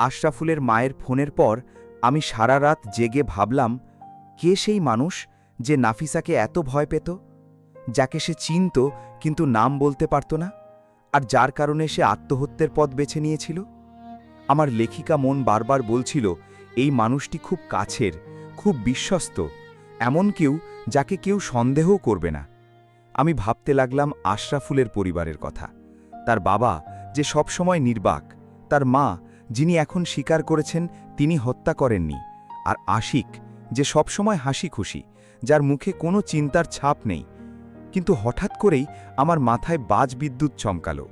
আশরাফুলের মায়ের ফোনের পর আমি সারা রাত জেগে ভাবলাম, কে সেই মানুষ যে নাফিসাকে এত ভয় পেত, যাকে সে চিনত কিন্তু নাম বলতে পারত না, আর যার কারণে সে আত্মহত্যের পথ বেছে নিয়েছিল। আমার লেখিকা মন বারবার বলছিল, এই মানুষটি খুব কাছের, খুব বিশ্বস্ত, এমন কেউ যাকে কেউ সন্দেহও করবে না। আমি ভাবতে লাগলাম আশরাফুলের পরিবারের কথা, তার বাবা যে সবসময় নির্বাক, তার মা যিনি এখন স্বীকার করেছেন তিনি হত্যা করেননি, আর আশিক যে সবসময় হাসি খুশি, যার মুখে কোনো চিন্তার ছাপ নেই। কিন্তু হঠাৎ করেই আমার মাথায় বাজ বিদ্যুৎ চমকালো।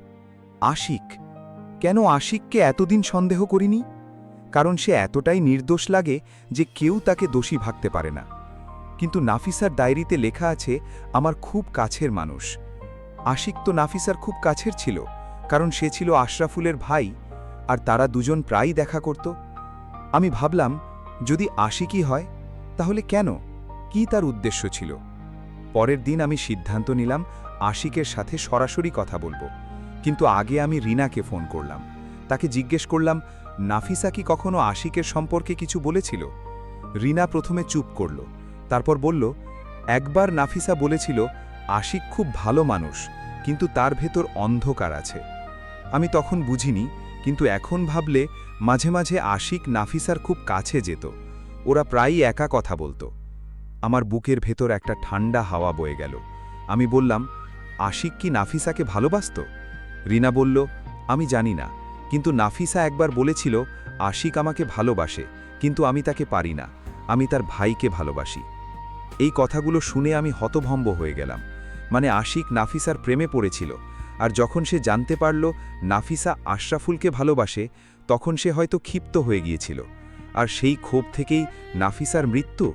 আশিক, কেন আশিককে এতদিন সন্দেহ করিনি? কারণ সে এতটাই নির্দোষ লাগে যে কেউ তাকে দোষী ভাবতে পারে না। কিন্তু নাফিসার ডায়েরিতে লেখা আছে আমার খুব কাছের মানুষ। আশিক তো নাফিসার খুব কাছের ছিল, কারণ সে ছিল আশরাফুলের ভাই, আর তারা দুজন প্রায়ই দেখা করত। আমি ভাবলাম, যদি আশিকই হয় তাহলে কেন, কি তার উদ্দেশ্য ছিল? পরের দিন আমি সিদ্ধান্ত নিলাম আশিকের সাথে সরাসরি কথা বলবো। কিন্তু আগে আমি রিনাকে ফোন করলাম। তাকে জিজ্ঞেস করলাম, নাফিসা কি কখনো আশিকের সম্পর্কে কিছু বলেছিল? রিনা প্রথমে চুপ করল, তারপর বলল, একবার নাফিসা বলেছিল আশিক খুব ভালো মানুষ, কিন্তু তার ভেতর অন্ধকার আছে। আমি তখন বুঝিনি, কিন্তু এখন ভাবলে মাঝে মাঝে আশিক নাফিসার খুব কাছে যেত, ওরা প্রায়ই একা কথা বলতো। আমার বুকের ভেতর একটা ঠান্ডা হাওয়া বয়ে গেল। আমি বললাম, আশিক কি নাফিসাকে ভালোবাসত? রিনা বলল, আমি জানি না, কিন্তু নাফিসা একবার বলেছিল আশিক আমাকে ভালোবাসে, কিন্তু আমি তাকে পারি না, আমি তার ভাইকে ভালোবাসি। এই কথাগুলো শুনে আমি হতভম্ব হয়ে গেলাম। মানে আশিক নাফিসার প্রেমে পড়েছিল, আর যখন সে জানতে পারল নাফিসা আশরাফুলকে ভালোবাসে, তখন সে হয়তো ক্ষিপ্ত হয়ে গিয়েছিল, আর সেই ক্ষোভ থেকেই নাফিসার মৃত্যু।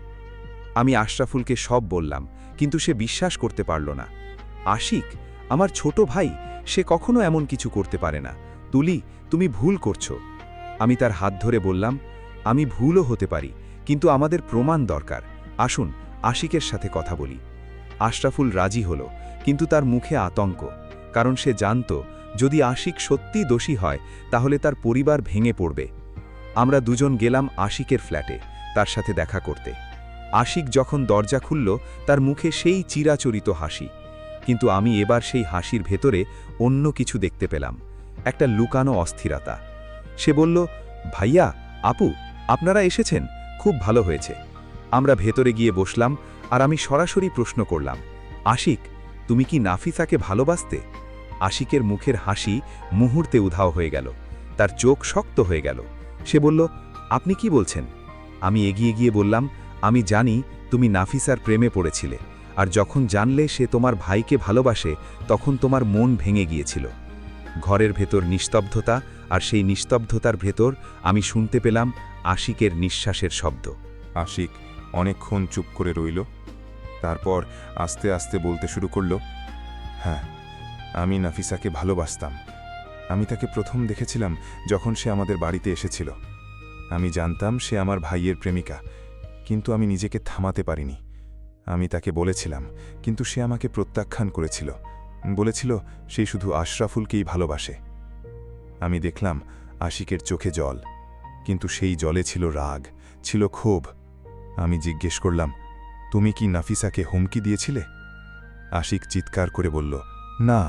আমি আশরাফুলকে সব বললাম, কিন্তু সে বিশ্বাস করতে পারল না। আশিক আমার ছোট ভাই, সে কখনো এমন কিছু করতে পারে না। তুলি, তুমি ভুল করছো। আমি তার হাত ধরে বললাম, আমি ভুলও হতে পারি, কিন্তু আমাদের প্রমাণ দরকার। আসুন আশিকের সাথে কথা বলি। আশরাফুল রাজি হলো, কিন্তু তার মুখে আতঙ্ক, কারণ সে জানত যদি আশিক সত্যি দোষী হয় তাহলে তার পরিবার ভেঙে পড়বে। আমরা দুজন গেলাম আশিকের ফ্ল্যাটে তার সাথে দেখা করতে। আশিক যখন দরজা খুলল, তার মুখে সেই চিরাচরিত হাসি, কিন্তু আমি এবার সেই হাসির ভেতরে অন্য কিছু দেখতে পেলাম, একটা লুকানো অস্থিরতা। সে বলল, ভাইয়া, আপু, আপনারা এসেছেন, খুব ভালো হয়েছে। আমরা ভেতরে গিয়ে বসলাম, আর আমি সরাসরি প্রশ্ন করলাম, আশিক, তুমি কি নাফিসাকে ভালোবাসতে? আশিকের মুখের হাসি মুহূর্তে উধাও হয়ে গেল, তার চোখ শক্ত হয়ে গেল। সে বলল, আপনি কি বলছেন? আমি এগিয়ে গিয়ে বললাম, আমি জানি তুমি নাফিসার প্রেমে পড়েছিলে, আর যখন জানলে সে তোমার ভাইকে ভালোবাসে তখন তোমার মন ভেঙে গিয়েছিল। ঘরের ভেতর নিস্তব্ধতা, আর সেই নিস্তব্ধতার ভেতর আমি শুনতে পেলাম আশিকের নিঃশ্বাসের শব্দ। আশিক অনেকক্ষণ চুপ করে রইল, তারপর আস্তে আস্তে বলতে শুরু করল, হ্যাঁ, আমি নাফিসাকে ভালোবাসতাম। আমি তাকে প্রথম দেখেছিলাম যখন সে আমাদের বাড়িতে এসেছিল। আমি জানতাম সে আমার ভাইয়ের প্রেমিকা, কিন্তু আমি নিজেকে থামাতে পারিনি। আমি তাকে বলেছিলাম, কিন্তু সে আমাকে প্রত্যাখ্যান করেছিল, বলেছিল সে শুধু আশরাফুলকেই ভালোবাসে। আমি দেখলাম আশিকের চোখে জল, কিন্তু সেই জলে ছিল রাগ, ছিল ক্ষোভ। আমি জিজ্ঞেস করলাম, তুমি কি নাফিসাকে হুমকি দিয়েছিলে? আশিক চিৎকার করে বলল, না,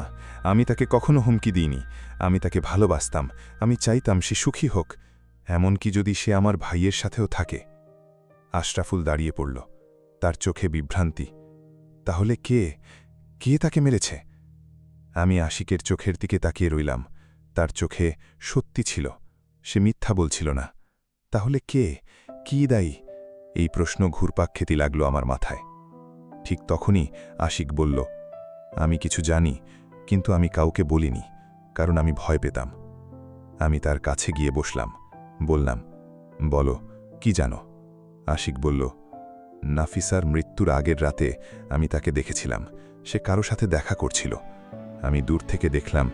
আমি তাকে কখনো হুমকি দিইনি। আমি তাকে ভালোবাসতাম, আমি চাইতাম সে সুখী হোক, এমনকি যদি সে আমার ভাইয়ের সাথেও থাকে। আশরাফুল দাঁড়িয়ে পড়ল, তার চোখে বিভ্রান্তি। তাহলে কে কে তাকে মেরেছে? আমি আশিকের চোখের দিকে তাকিয়ে রইলাম। তার চোখে সত্যি ছিল, সে মিথ্যা বলছিল না। তাহলে কে, কি দায়ী? এই প্রশ্ন ঘুরপাক খেতে লাগলো আমার মাথায়। ঠিক তখনই আশিক বলল, আমি কিছু জানি, কিন্তু আমি কাউকে বলিনি, কারণ আমি ভয় পেতাম। আমি তার কাছে গিয়ে বসলাম, বললাম, বলো, কি জানো? আশিক বলল, নাফিসার মৃত্যুর আগের রাতে আমি তাকে দেখেছিলাম, সে কারো সাথে দেখা করছিল। আমি দূর থেকে দেখলাম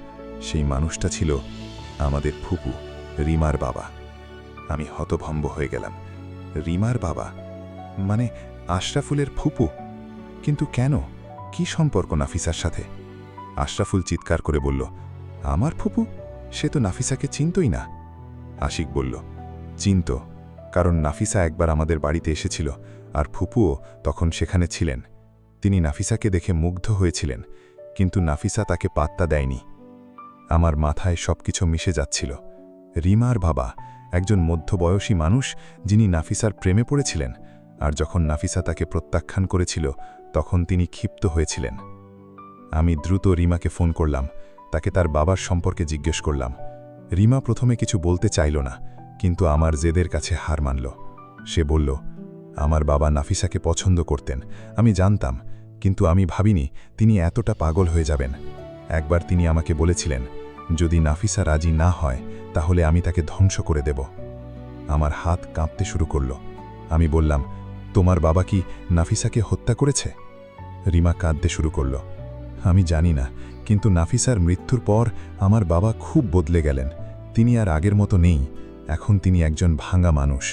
সেই মানুষটা ছিল আমাদের ফুপু, রিমার বাবা। আমি হতভম্ব হয়ে গেলাম। রিমার বাবা মানে আশরাফুলের ফুপু? কিন্তু কেন, কি সম্পর্ক নাফিসার সাথে? আশরাফুল চিৎকার করে বলল, আমার ফুপু? সে তো নাফিসাকে চিনতই না। আশিক বলল, চিনত, কারণ নাফিসা একবার আমাদের বাড়িতে এসেছিল আর ফুপুও তখন সেখানে ছিলেন। তিনি নাফিসাকে দেখে মুগ্ধ হয়েছিলেন, কিন্তু নাফিসা তাকে পাত্তা দেয়নি। আমার মাথায় সবকিছু মিশে যাচ্ছিল। রিমার বাবা একজন মধ্যবয়সী মানুষ, যিনি নাফিসার প্রেমে পড়েছিলেন, আর যখন নাফিসা তাকে প্রত্যাখ্যান করেছিল তখন তিনি ক্ষিপ্ত হয়েছিলেন। আমি দ্রুত রিমাকে ফোন করলাম, তাকে তার বাবার সম্পর্কে জিজ্ঞেস করলাম। রিমা প্রথমে কিছু বলতে চাইল না, কিন্তু আমার জেদের কাছে হার মানল। সে বলল, আমার বাবা নাফিসাকে পছন্দ করতেন, আমি জানতাম, কিন্তু আমি ভাবিনি তিনি এতটা পাগল হয়ে যাবেন। একবার তিনি আমাকে বলেছিলেন, যদি নাফিসা রাজি না হয় তাহলে আমি তাকে ধ্বংস করে দেব। আমার হাত কাঁপতে শুরু করল। আমি বললাম, তোমার বাবা কি নাফিসাকে হত্যা করেছে? রিমা কাঁদতে শুরু করল। আমি জানি না, কিন্তু নাফিসার মৃত্যুর পর আমার বাবা খুব বদলে গেলেন। তিনি আর আগের মতো নেই, এখন তিনি একজন ভাঙা মানুষ।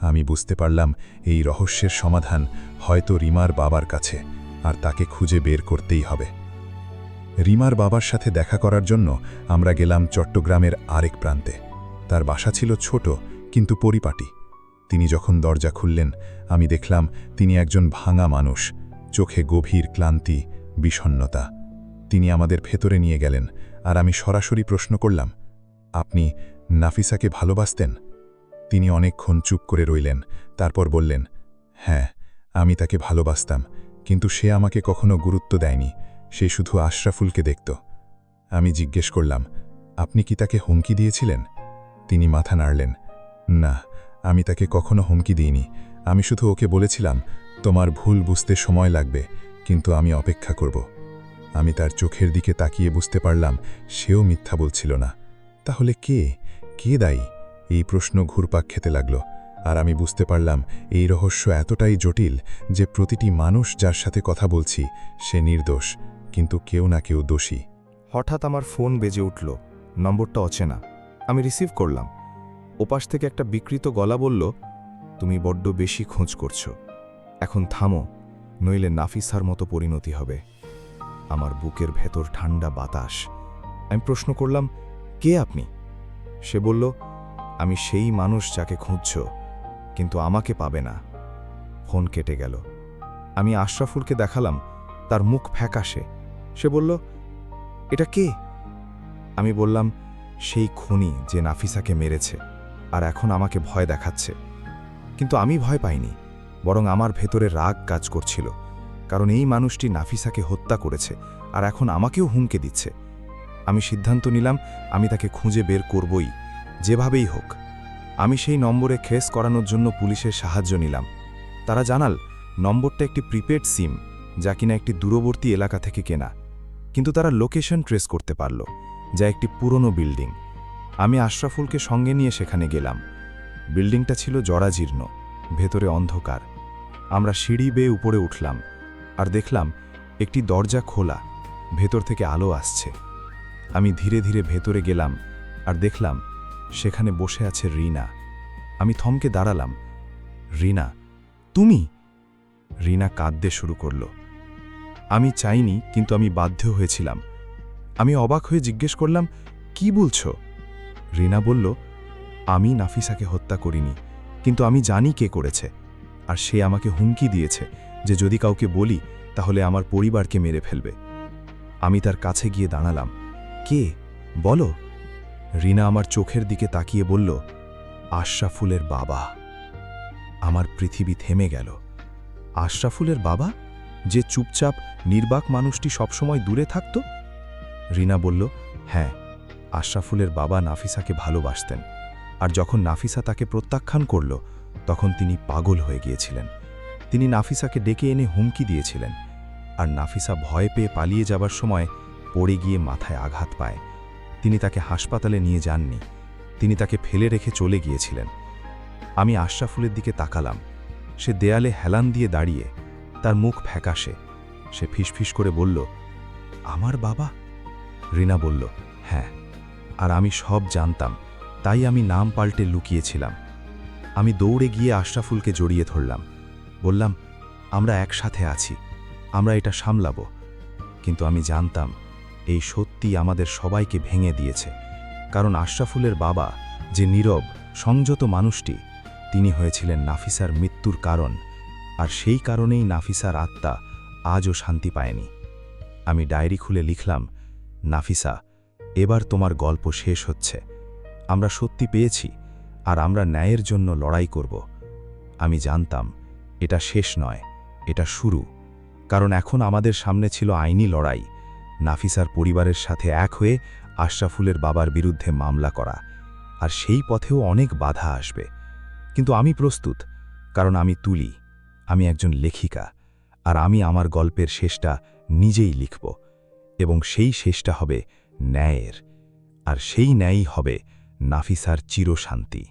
আমি বুঝতে পারলাম এই রহস্যের সমাধান হয়তো রিমার বাবার কাছে, আর তাকে খুঁজে বের করতেই হবে। রিমার বাবার সাথে দেখা করার জন্য আমরা গেলাম চট্টগ্রামের আরেক প্রান্তে। তার বাসা ছিল ছোট কিন্তু পরিপাটি। তিনি যখন দরজা খুললেন, আমি দেখলাম তিনি একজন ভাঙা মানুষ, চোখে গভীর ক্লান্তি, বিষণ্ণতা। তিনি আমাদের ভেতরে নিয়ে গেলেন, আর আমি সরাসরি প্রশ্ন করলাম, আপনি নাফিসাকে ভালোবাসতেন? তিনি অনেকক্ষণ চুপ করে রইলেন, তারপর বললেন, হ্যাঁ, আমি তাকে ভালোবাসতাম, কিন্তু সে আমাকে কখনো গুরুত্ব দেয়নি, সে শুধু আশরাফুলকে দেখত। আমি জিজ্ঞেস করলাম, আপনি কি তাকে হুমকি দিয়েছিলেন? তিনি মাথা নাড়লেন, না, আমি তাকে কখনো হুমকি দিইনি, আমি শুধু ওকে বলেছিলাম, তোমার ভুল বুঝতে সময় লাগবে, কিন্তু আমি অপেক্ষা করব। আমি তার চোখের দিকে তাকিয়ে বুঝতে পারলাম সেও মিথ্যা বলছিল না। তাহলে কে দায়ী? এই প্রশ্ন ঘুরপাক খেতে লাগল, আর আমি বুঝতে পারলাম এই রহস্য এতটাই জটিল যে প্রতিটি মানুষ যার সাথে কথা বলছি সে নির্দোষ, কিন্তু কেউ না কেউ দোষী। হঠাৎ আমার ফোন বেজে উঠল। নম্বরটা অচেনা। আমি রিসিভ করলাম। ওপাশ থেকে একটা বিকৃত গলা বলল, তুমি বড্ড বেশি খোঁজ করছো, এখন থামো, নইলে নাফিসার মতো পরিণতি হবে। আমার বুকের ভেতর ঠান্ডা বাতাস। আমি প্রশ্ন করলাম, কে আপনি? সে বলল, আমি সেই মানুষ যাকে খুঁজছ, কিন্তু আমাকে পাবে না। ফোন কেটে গেল। আমি আশরাফুলকে দেখালাম, তার মুখ ফ্যাকাশে। সে বলল, এটা কে? আমি বললাম, সেই খুনি যে নাফিসাকে মেরেছে আর এখন আমাকে ভয় দেখাচ্ছে। কিন্তু আমি ভয় পাইনি, বরং আমার ভেতরে রাগ কাজ করছিল, কারণ এই মানুষটি নাফিসাকে হত্যা করেছে আর এখন আমাকেও হুমকে দিচ্ছে। আমি সিদ্ধান্ত নিলাম আমি তাকে খুঁজে বের করবই, যেভাবেই হোক। আমি সেই নম্বরে ট্রেস করানোর জন্য পুলিশের সাহায্য নিলাম। তারা জানাল নম্বরটা একটি প্রিপেড সিম, যা কিনা একটি দূরবর্তী এলাকা থেকে কেনা, কিন্তু তারা লোকেশন ট্রেস করতে পারল, যা একটি পুরনো বিল্ডিং। আমি আশরাফুলকে সঙ্গে নিয়ে সেখানে গেলাম। বিল্ডিংটা ছিল জরাজীর্ণ, ভেতরে অন্ধকার। আমরা সিঁড়ি বেয়ে উপরে উঠলাম আর দেখলাম একটি দরজা খোলা, ভেতর থেকে আলো আসছে। আমি ধীরে ধীরে ভেতরে গেলাম আর দেখলাম সেখানে বসে আছে রিনা। আমি থমকে দাঁড়ালাম। রিনা, তুমি? রিনা কাঁদতে শুরু করল। আমি চাইনি, কিন্তু আমি বাধ্য হয়েছিলাম। আমি অবাক হয়ে জিজ্ঞেস করলাম, কি বলছো? রিনা বলল, আমি নাফিসাকে হত্যা করিনি, কিন্তু আমি জানি কে করেছে, আর সে আমাকে হুমকি দিয়েছে যে যদি কাউকে বলি তাহলে আমার পরিবারকে মেরে ফেলবে। আমি তার কাছে গিয়ে দাঁড়ালাম। কে? বলো। রিনা আমার চোখের দিকে তাকিয়ে বলল, আশরাফুলের বাবা। আমার পৃথিবী থেমে গেল। আশরাফুলের বাবা, যে চুপচাপ নির্বাক মানুষটি সবসময় দূরে থাকত? রিনা বলল, হ্যাঁ, আশরাফুলের বাবা নাফিসাকে ভালোবাসতেন, আর যখন নাফিসা তাকে প্রত্যাখ্যান করল তখন তিনি পাগল হয়ে গিয়েছিলেন। তিনি নাফিসাকে ডেকে এনে হুমকি দিয়েছিলেন, আর নাফিসা ভয় পেয়ে পালিয়ে যাবার সময় পড়ে গিয়ে মাথায় আঘাত পায়। তিনি তাকে হাসপাতালে নিয়ে যাননি, তিনি তাকে ফেলে রেখে চলে গিয়েছিলেন। আমি আশরাফুলের দিকে তাকালাম। সে দেয়ালে হেলান দিয়ে দাঁড়িয়ে, তার মুখ ফ্যাকাশে। সে ফিসফিস করে বলল, আমার বাবা? রিনা বলল, হ্যাঁ, আর আমি সব জানতাম, তাই আমি নাম পাল্টে লুকিয়েছিলাম। আমি দৌড়ে গিয়ে আশরাফুলকে জড়িয়ে ধরলাম। বললাম, আমরা একসাথে আছি, আমরা এটা সামলাব। কিন্তু আমি জানতাম এই সত্যি আমাদের সবাইকে ভেঙে দিয়েছে, কারণ আশরাফুলের বাবা যে নীরব সংযত মানুষটি, তিনি হয়েছিলেন নাফিসার মৃত্যুর কারণ, আর সেই কারণেই নাফিসার আত্মা আজও শান্তি পায়নি। আমি ডায়েরি খুলে লিখলাম, নাফিসা, এবার তোমার গল্প শেষ হচ্ছে। আমরা সত্যি পেয়েছি, আর আমরা ন্যায়ের জন্য লড়াই করব। আমি জানতাম এটা শেষ নয়, এটা শুরু, কারণ এখন আমাদের সামনে ছিল আইনি লড়াই, নাফিসার পরিবারের সাথে এক হয়ে আশরাফুলের বাবার বিরুদ্ধে মামলা করা। আর সেই পথেও অনেক বাধা আসবে, কিন্তু আমি প্রস্তুত, কারণ আমি তুলি, আমি একজন লেখিকা, আর আমি আমার গল্পের শেষটা নিজেই লিখব, এবং সেই শেষটা হবে ন্যায়ের, আর সেই ন্যায়ই হবে নাফিসার চিরশান্তি।